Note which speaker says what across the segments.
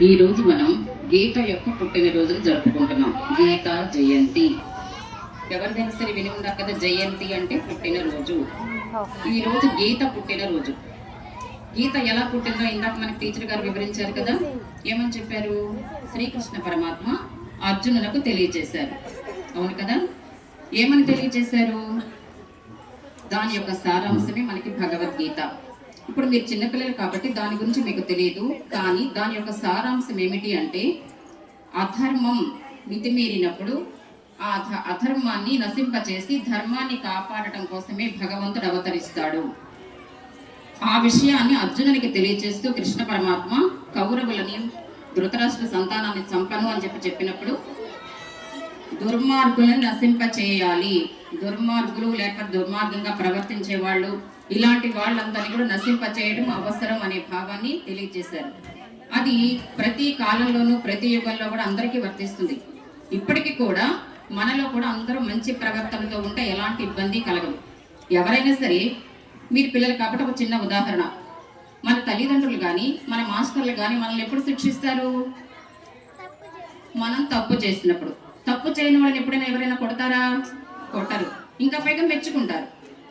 Speaker 1: ఈ రోజు మనం గీత యొక్క పుట్టినరోజును జరుపుకుంటున్నాం. గీత జయంతి. ఎవరిదైనా సరే విని ఉన్నారు కదా, జయంతి అంటే పుట్టినరోజు. ఈ రోజు గీత పుట్టినరోజు. గీత ఎలా పుట్టిందో ఇందాక మనకి టీచర్ గారు వివరించారు కదా. ఏమని చెప్పారు? శ్రీకృష్ణ పరమాత్మ అర్జునులకు తెలియజేశారు. అవును కదా. ఏమని తెలియజేశారు? దాని యొక్క సారాంశమే మనకి భగవద్గీత. ఇప్పుడు మీరు చిన్నపిల్లలు కాబట్టి దాని గురించి మీకు తెలియదు, కానీ దాని యొక్క సారాంశం ఏమిటి అంటే, అధర్మం మితిమీరినప్పుడు ఆ అధర్మాన్ని నశింపచేసి ధర్మాన్ని కాపాడటం కోసమే భగవంతుడు అవతరిస్తాడు. ఆ విషయాన్ని అర్జునునికి తెలియజేస్తూ కృష్ణ పరమాత్మ కౌరవులని ధృతరాష్ట్ర సంతానాన్ని చంపను అని చెప్పినప్పుడు, దుర్మార్గులను నశింపచేయాలి, దుర్మార్గులు లేక దుర్మార్గంగా ప్రవర్తించే వాళ్ళు, ఇలాంటి వాళ్ళందరినీ కూడా నశింపచేయడం అవసరం అనే భావాన్ని తెలియజేశారు. అది ప్రతి కాలంలోనూ ప్రతి యుగంలో కూడా అందరికీ వర్తిస్తుంది. ఇప్పటికీ కూడా మనలో కూడా అందరూ మంచి ప్రవర్తనతో ఉంటే ఎలాంటి ఇబ్బంది కలగదు. ఎవరైనా సరే, మీరు పిల్లలు కాబట్టి ఒక చిన్న ఉదాహరణ, మన తల్లిదండ్రులు కానీ మన మాస్టర్లు కానీ మనల్ని ఎప్పుడు శిక్షిస్తారు? మనం తప్పు చేసినప్పుడు. తప్పు చేయని వాళ్ళని ఎప్పుడైనా ఎవరైనా కొడతారా? కొట్టరు. ఇంకా పైగా మెచ్చుకుంటారు.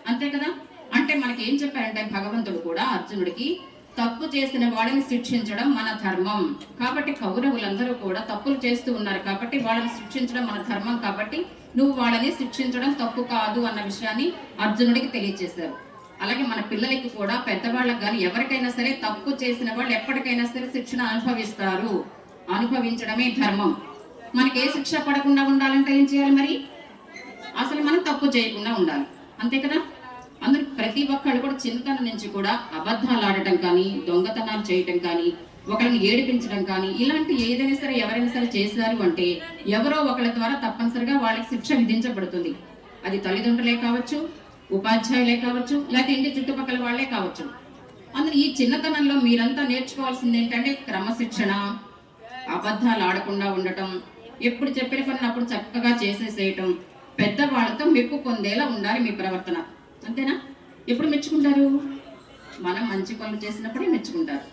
Speaker 1: అంతే కదా. అంటే మనకి ఏం చెప్పారంటే భగవంతుడు కూడా అర్జునుడికి, తప్పు చేసిన వాడిని శిక్షించడం మన ధర్మం. కాబట్టి కౌరవులందరూ కూడా తప్పులు చేస్తూ ఉన్నారు కాబట్టి వాళ్ళని శిక్షించడం మన ధర్మం, కాబట్టి నువ్వు వాళ్ళని శిక్షించడం తప్పు కాదు అన్న విషయాన్ని అర్జునుడికి తెలియజేశారు. అలాగే మన పిల్లలకి కూడా, పెద్దవాళ్ళకి కానీ ఎవరికైనా సరే తప్పు చేసిన వాళ్ళు ఎప్పటికైనా సరే శిక్షణ అనుభవిస్తారు. అనుభవించడమే ధర్మం. మనకి ఏ శిక్ష పడకుండా ఉండాలంటే ఏం చేయాలి మరి? అసలు మనం తప్పు చేయకుండా ఉండాలి. అంతే కదా. అందరూ ప్రతి ఒక్కళ్ళు కూడా చిన్నతనం నుంచి కూడా అబద్ధాలు ఆడటం కానీ, దొంగతనాలు చేయటం కానీ, ఒకరిని ఏడిపించడం కానీ, ఇలాంటి ఏదైనా సరే ఎవరైనా సరే చేశారు అంటే ఎవరో ఒకళ్ళ ద్వారా తప్పనిసరిగా వాళ్ళకి శిక్ష విధించబడుతుంది. అది తల్లిదండ్రులే కావచ్చు, ఉపాధ్యాయులే కావచ్చు, లేకపోతే ఇంటి చుట్టుపక్కల వాళ్ళే కావచ్చు. అందులో ఈ చిన్నతనంలో మీరంతా నేర్చుకోవాల్సింది ఏంటంటే క్రమశిక్షణ, అబద్ధాలు ఆడకుండా ఉండటం, ఎప్పుడు చెప్పిన పని అప్పుడు చక్కగా చేసేసేయటం, పెద్దవాళ్ళతో మెప్పు పొందేలా ఉండాలి మీ ప్రవర్తన. అంతేనా? ఎప్పుడు మెచ్చుకుంటారు? మనం మంచి పనులు చేసినప్పుడే మెచ్చుకుంటారు.